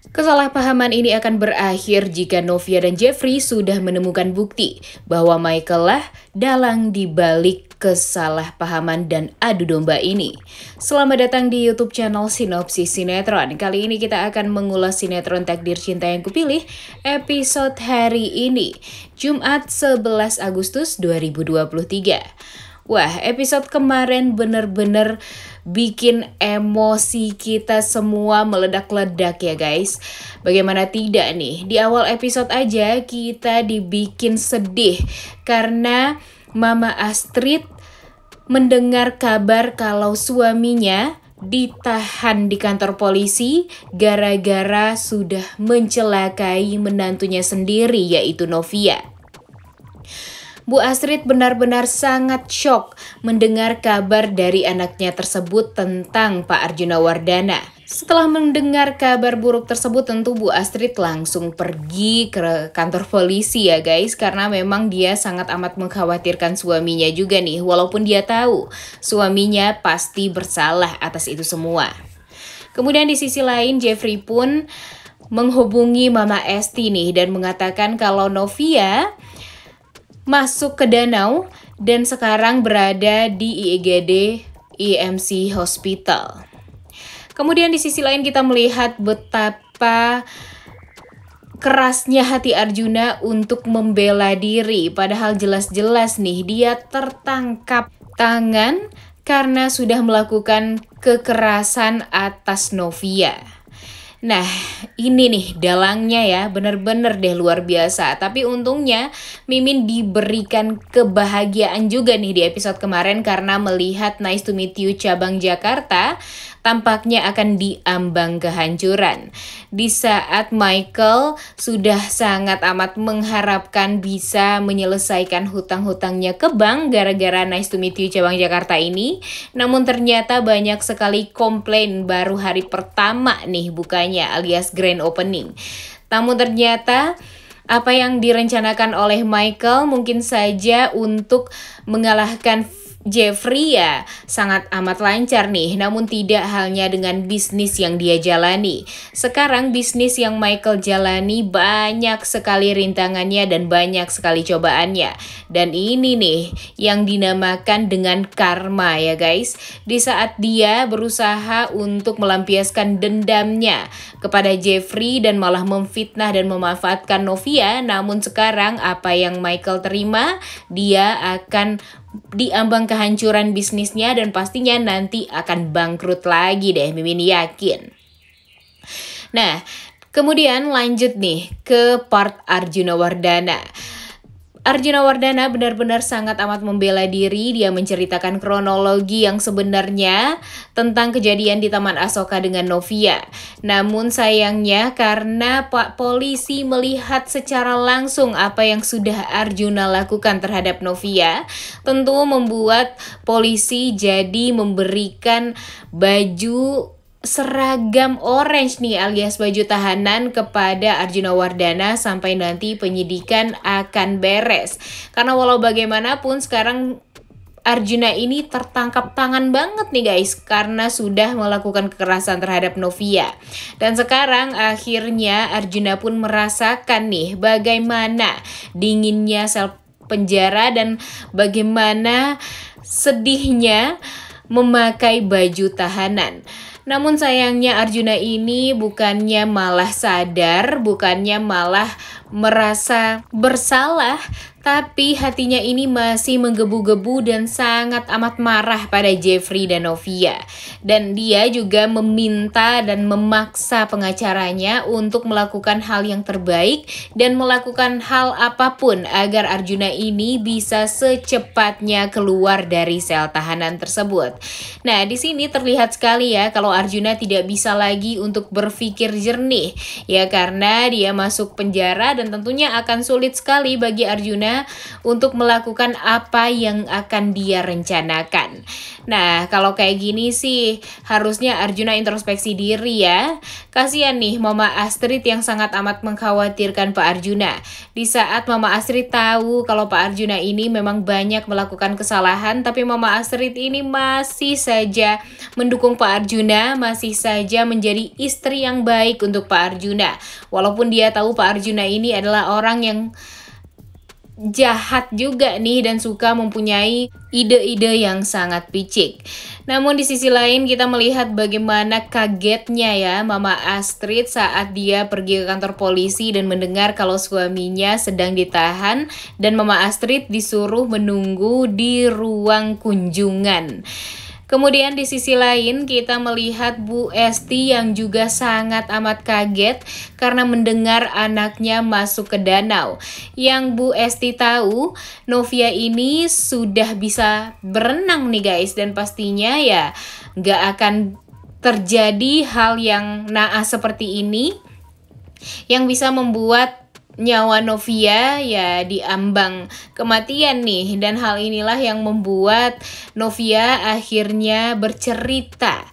Kesalahpahaman ini akan berakhir jika Novia dan Jeffrey sudah menemukan bukti bahwa Michael lah dalang di balik kesalahpahaman dan adu domba ini. Selamat datang di YouTube channel Sinopsis Sinetron. Kali ini kita akan mengulas sinetron Takdir Cinta Yang Kupilih episode hari ini, Jumat 11 Agustus 2023. Wah, episode kemarin bener-bener bikin emosi kita semua meledak-ledak ya guys. Bagaimana tidak nih, di awal episode aja kita dibikin sedih karena Mama Astrid mendengar kabar kalau suaminya ditahan di kantor polisi gara-gara sudah mencelakai menantunya sendiri yaitu Novia. Bu Astrid benar-benar sangat shock mendengar kabar dari anaknya tersebut tentang Pak Arjuna Wardana. Setelah mendengar kabar buruk tersebut, tentu Bu Astrid langsung pergi ke kantor polisi ya guys, karena memang dia sangat amat mengkhawatirkan suaminya juga nih, walaupun dia tahu suaminya pasti bersalah atas itu semua. Kemudian di sisi lain Jeffrey pun menghubungi Mama Esti nih dan mengatakan kalau Novia masuk ke danau dan sekarang berada di IGD IMC Hospital. Kemudian di sisi lain kita melihat betapa kerasnya hati Arjuna untuk membela diri. Padahal jelas-jelas nih dia tertangkap tangan karena sudah melakukan kekerasan atas Novia. Nah, ini nih dalangnya ya, bener-bener deh luar biasa. Tapi untungnya Mimin diberikan kebahagiaan juga nih di episode kemarin karena melihat Nice to Meet You cabang Jakarta tampaknya akan diambang kehancuran. Di saat Michael sudah sangat amat mengharapkan bisa menyelesaikan hutang-hutangnya ke bank gara-gara Nice to Meet You cabang Jakarta ini, namun ternyata banyak sekali komplain baru hari pertama nih bukanya alias grand opening. Namun ternyata apa yang direncanakan oleh Michael mungkin saja untuk mengalahkan Jeffrey ya sangat amat lancar nih, namun tidak hanya dengan bisnis yang dia jalani. Sekarang bisnis yang Michael jalani banyak sekali rintangannya dan banyak sekali cobaannya. Dan ini nih yang dinamakan dengan karma ya guys. Di saat dia berusaha untuk melampiaskan dendamnya kepada Jeffrey dan malah memfitnah dan memanfaatkan Novia, namun sekarang apa yang Michael terima, dia akan diambang kehancuran bisnisnya dan pastinya nanti akan bangkrut lagi deh, Mimin yakin. Nah, kemudian lanjut nih ke part Arjuna Wardana. Arjuna Wardana benar-benar sangat amat membela diri. Dia menceritakan kronologi yang sebenarnya tentang kejadian di Taman Asoka dengan Novia. Namun sayangnya karena Pak Polisi melihat secara langsung apa yang sudah Arjuna lakukan terhadap Novia, tentu membuat polisi jadi memberikan baju seragam orange nih alias baju tahanan kepada Arjuna Wardana sampai nanti penyidikan akan beres. Karena walau bagaimanapun sekarang Arjuna ini tertangkap tangan banget nih guys karena sudah melakukan kekerasan terhadap Novia. Dan sekarang akhirnya Arjuna pun merasakan nih bagaimana dinginnya sel penjara dan bagaimana sedihnya memakai baju tahanan. Namun sayangnya Arjuna ini bukannya malah sadar, bukannya malah merasa bersalah, tapi hatinya ini masih menggebu-gebu dan sangat amat marah pada Jeffrey dan Novia. Dan dia juga meminta dan memaksa pengacaranya untuk melakukan hal yang terbaik dan melakukan hal apapun agar Arjuna ini bisa secepatnya keluar dari sel tahanan tersebut. Nah, di sini terlihat sekali ya kalau Arjuna tidak bisa lagi untuk berpikir jernih ya karena dia masuk penjara dan tentunya akan sulit sekali bagi Arjuna untuk melakukan apa yang akan dia rencanakan. Nah, kalau kayak gini sih harusnya Arjuna introspeksi diri ya. Kasihan nih Mama Astrid yang sangat amat mengkhawatirkan Pak Arjuna. Di saat Mama Astrid tahu kalau Pak Arjuna ini memang banyak melakukan kesalahan, tapi Mama Astrid ini masih saja mendukung Pak Arjuna, masih saja menjadi istri yang baik untuk Pak Arjuna. Walaupun dia tahu Pak Arjuna ini adalah orang yang jahat juga nih dan suka mempunyai ide-ide yang sangat picik. Namun di sisi lain kita melihat bagaimana kagetnya ya Mama Astrid saat dia pergi ke kantor polisi dan mendengar kalau suaminya sedang ditahan dan Mama Astrid disuruh menunggu di ruang kunjungan. Kemudian di sisi lain kita melihat Bu Esti yang juga sangat amat kaget karena mendengar anaknya masuk ke danau. Yang Bu Esti tahu Novia ini sudah bisa berenang nih guys, dan pastinya ya nggak akan terjadi hal yang naas seperti ini yang bisa membuat nyawa Novia ya diambang kematian nih, dan hal inilah yang membuat Novia akhirnya bercerita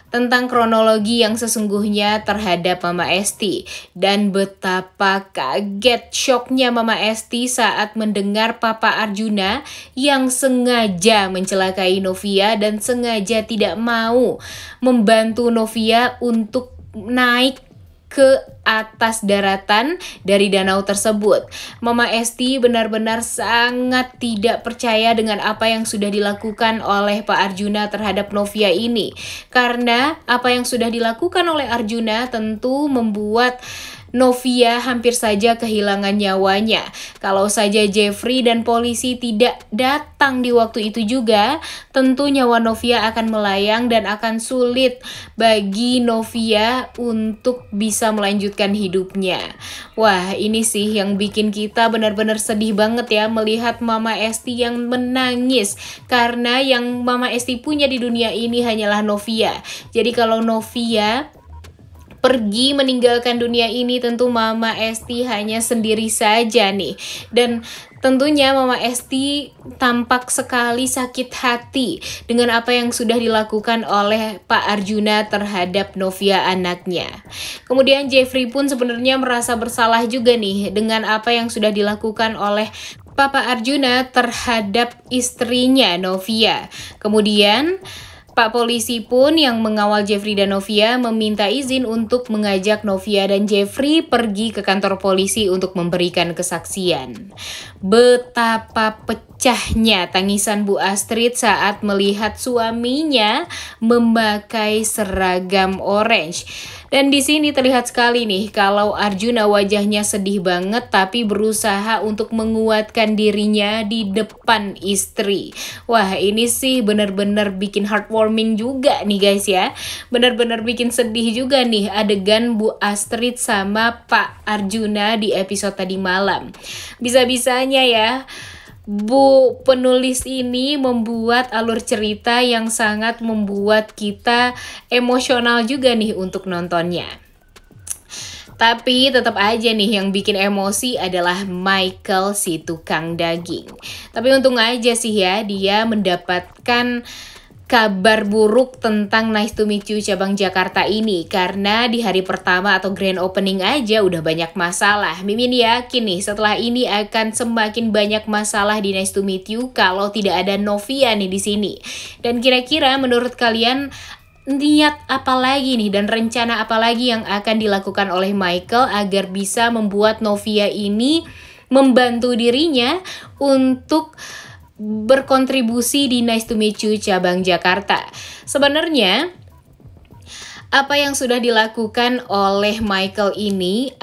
tentang kronologi yang sesungguhnya terhadap Mama Esti dan betapa kaget syoknya Mama Esti saat mendengar Papa Arjuna yang sengaja mencelakai Novia dan sengaja tidak mau membantu Novia untuk naik ke atas daratan dari danau tersebut. Mama Esti benar-benar sangat tidak percaya dengan apa yang sudah dilakukan oleh Pak Arjuna terhadap Novia ini. Karena apa yang sudah dilakukan oleh Arjuna tentu membuat Novia hampir saja kehilangan nyawanya. Kalau saja Jeffrey dan polisi tidak datang di waktu itu juga, tentu nyawa Novia akan melayang dan akan sulit bagi Novia untuk bisa melanjutkan hidupnya. Wah, ini sih yang bikin kita benar-benar sedih banget ya melihat Mama Esti yang menangis karena yang Mama Esti punya di dunia ini hanyalah Novia. Jadi kalau Novia pergi meninggalkan dunia ini, tentu Mama Esti hanya sendiri saja nih. Dan tentunya Mama Esti tampak sekali sakit hati dengan apa yang sudah dilakukan oleh Pak Arjuna terhadap Novia anaknya. Kemudian Jeffrey pun sebenarnya merasa bersalah juga nih dengan apa yang sudah dilakukan oleh Papa Arjuna terhadap istrinya Novia. Kemudian Pak polisi pun yang mengawal Jeffrey dan Novia meminta izin untuk mengajak Novia dan Jeffrey pergi ke kantor polisi untuk memberikan kesaksian. Betapa pecahnya tangisan Bu Astrid saat melihat suaminya memakai seragam orange. Dan di sini terlihat sekali nih kalau Arjuna wajahnya sedih banget tapi berusaha untuk menguatkan dirinya di depan istri. Wah, ini sih benar-benar bikin heartwarming juga nih guys ya. Benar-benar bikin sedih juga nih adegan Bu Astrid sama Pak Arjuna di episode tadi malam. Bisa-bisanya ya Bu penulis ini membuat alur cerita yang sangat membuat kita emosional juga nih untuk nontonnya. Tapi tetap aja nih yang bikin emosi adalah Michael si tukang daging. Tapi untung aja sih ya dia mendapatkan kabar buruk tentang Nice to Meet You cabang Jakarta ini, karena di hari pertama atau grand opening aja udah banyak masalah. Mimin yakin nih setelah ini akan semakin banyak masalah di Nice to Meet You kalau tidak ada Novia nih di sini. Dan kira-kira menurut kalian niat apa lagi nih dan rencana apa lagi yang akan dilakukan oleh Michael agar bisa membuat Novia ini membantu dirinya untuk berkontribusi di Nice to Meet You cabang Jakarta? Sebenarnya apa yang sudah dilakukan oleh Michael ini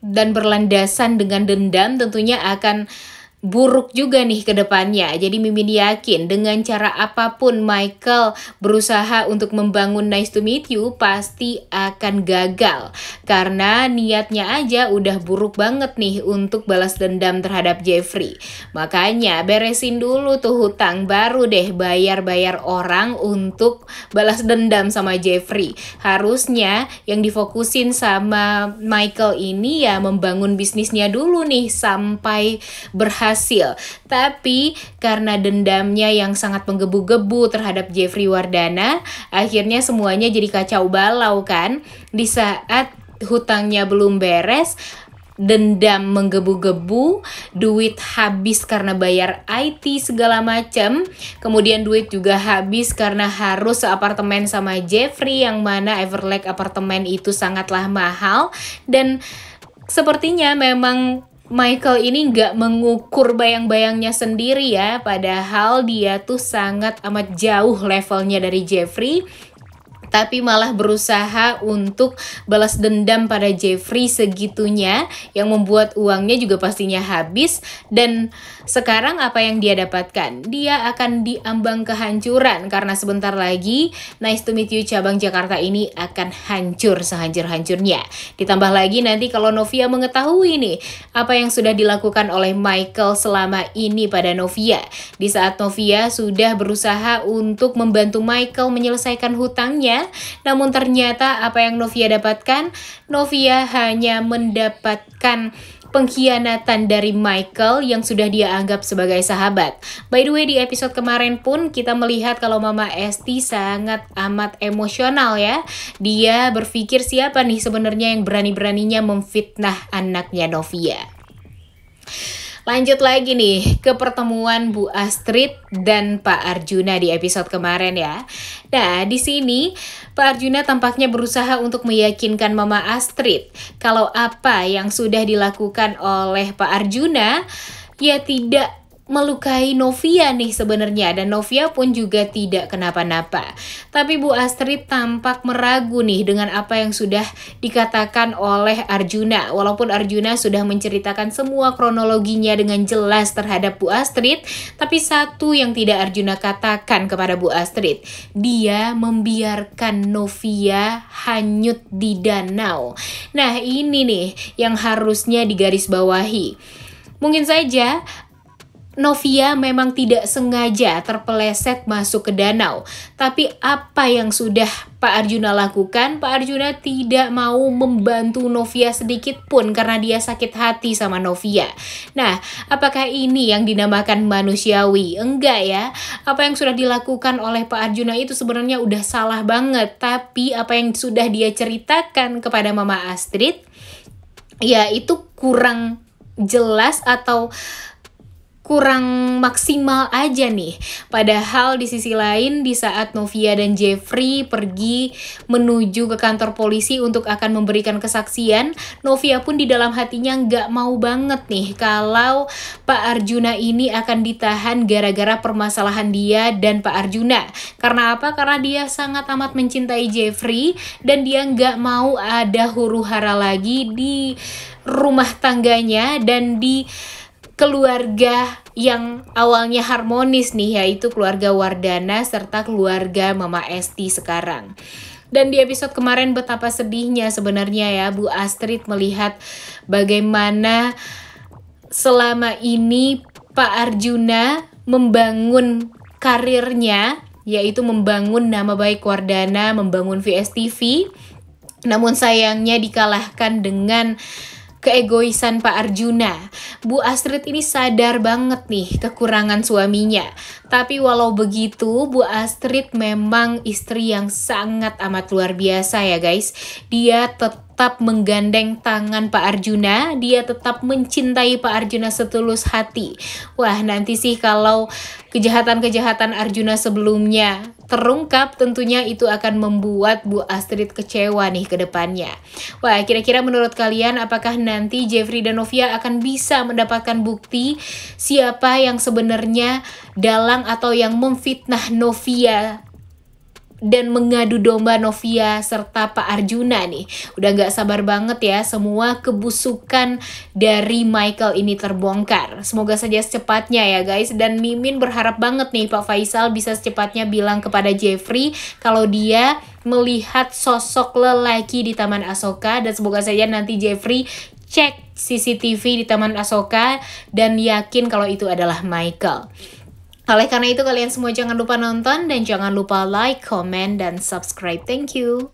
dan berlandasan dengan dendam tentunya akan buruk juga nih ke depannya. Jadi Mimin yakin dengan cara apapun Michael berusaha untuk membangun Nice to Meet You pasti akan gagal. Karena niatnya aja udah buruk banget nih untuk balas dendam terhadap Jeffrey. Makanya beresin dulu tuh hutang, baru deh bayar-bayar orang untuk balas dendam sama Jeffrey. Harusnya yang difokusin sama Michael ini ya membangun bisnisnya dulu nih sampai berhasil. Tapi karena dendamnya yang sangat menggebu-gebu terhadap Jeffrey Wardana, akhirnya semuanya jadi kacau balau kan. Di saat hutangnya belum beres, dendam menggebu-gebu, duit habis karena bayar IT segala macam, kemudian duit juga habis karena harus seapartemen sama Jeffrey, yang mana Everlake apartemen itu sangatlah mahal. Dan sepertinya memang Michael ini nggak mengukur bayang-bayangnya sendiri ya, padahal dia tuh sangat amat jauh levelnya dari Jeffrey, tapi malah berusaha untuk balas dendam pada Jeffrey segitunya, yang membuat uangnya juga pastinya habis. Dan sekarang apa yang dia dapatkan? Dia akan diambang kehancuran karena sebentar lagi Nice to Meet You cabang Jakarta ini akan hancur sehancur-hancurnya. Ditambah lagi nanti kalau Novia mengetahui nih apa yang sudah dilakukan oleh Michael selama ini pada Novia. Di saat Novia sudah berusaha untuk membantu Michael menyelesaikan hutangnya, namun ternyata apa yang Novia dapatkan? Novia hanya mendapatkan pengkhianatan dari Michael yang sudah dia anggap sebagai sahabat. By the way, di episode kemarin pun kita melihat kalau Mama Esti sangat amat emosional ya. Dia berpikir siapa nih sebenarnya yang berani-beraninya memfitnah anaknya Novia. Lanjut lagi nih ke pertemuan Bu Astrid dan Pak Arjuna di episode kemarin ya. Nah, di sini Pak Arjuna tampaknya berusaha untuk meyakinkan Mama Astrid kalau apa yang sudah dilakukan oleh Pak Arjuna ya tidak melukai Novia nih sebenarnya, dan Novia pun juga tidak kenapa-napa. Tapi Bu Astrid tampak meragu nih dengan apa yang sudah dikatakan oleh Arjuna. Walaupun Arjuna sudah menceritakan semua kronologinya dengan jelas terhadap Bu Astrid, tapi satu yang tidak Arjuna katakan kepada Bu Astrid, dia membiarkan Novia hanyut di danau. Nah, ini nih yang harusnya digarisbawahi. Mungkin saja Novia memang tidak sengaja terpeleset masuk ke danau. Tapi apa yang sudah Pak Arjuna lakukan? Pak Arjuna tidak mau membantu Novia sedikit pun karena dia sakit hati sama Novia. Nah, apakah ini yang dinamakan manusiawi? Enggak ya. Apa yang sudah dilakukan oleh Pak Arjuna itu sebenarnya udah salah banget. Tapi apa yang sudah dia ceritakan kepada Mama Astrid, ya itu kurang jelas atau kurang maksimal aja nih. Padahal di sisi lain, di saat Novia dan Jeffrey pergi menuju ke kantor polisi untuk akan memberikan kesaksian, Novia pun di dalam hatinya nggak mau banget nih kalau Pak Arjuna ini akan ditahan gara-gara permasalahan dia dan Pak Arjuna. Karena apa? Karena dia sangat amat mencintai Jeffrey dan dia nggak mau ada huru-hara lagi di rumah tangganya dan di keluarga yang awalnya harmonis nih, yaitu keluarga Wardana serta keluarga Mama Esti sekarang. Dan di episode kemarin betapa sedihnya sebenarnya ya Bu Astrid melihat bagaimana selama ini Pak Arjuna membangun karirnya, yaitu membangun nama baik Wardana, membangun VSTV. Namun sayangnya dikalahkan dengan keegoisan Pak Arjuna. Bu Astrid ini sadar banget nih kekurangan suaminya. Tapi walau begitu, Bu Astrid memang istri yang sangat amat luar biasa ya guys. Dia tetap menggandeng tangan Pak Arjuna, dia tetap mencintai Pak Arjuna setulus hati. Wah, nanti sih kalau kejahatan-kejahatan Arjuna sebelumnya terungkap, tentunya itu akan membuat Bu Astrid kecewa nih ke depannya. Wah, kira-kira menurut kalian apakah nanti Jeffrey dan Novia akan bisa mendapatkan bukti siapa yang sebenarnya dalang atau yang memfitnah Novia dan mengadu domba Novia serta Pak Arjuna nih. Udah gak sabar banget ya semua kebusukan dari Michael ini terbongkar. Semoga saja secepatnya ya guys. Dan Mimin berharap banget nih Pak Faisal bisa secepatnya bilang kepada Jeffrey kalau dia melihat sosok lelaki di Taman Asoka. Dan semoga saja nanti Jeffrey cek CCTV di Taman Asoka dan yakin kalau itu adalah Michael. Oleh karena itu kalian semua jangan lupa nonton dan jangan lupa like, comment, dan subscribe. Thank you.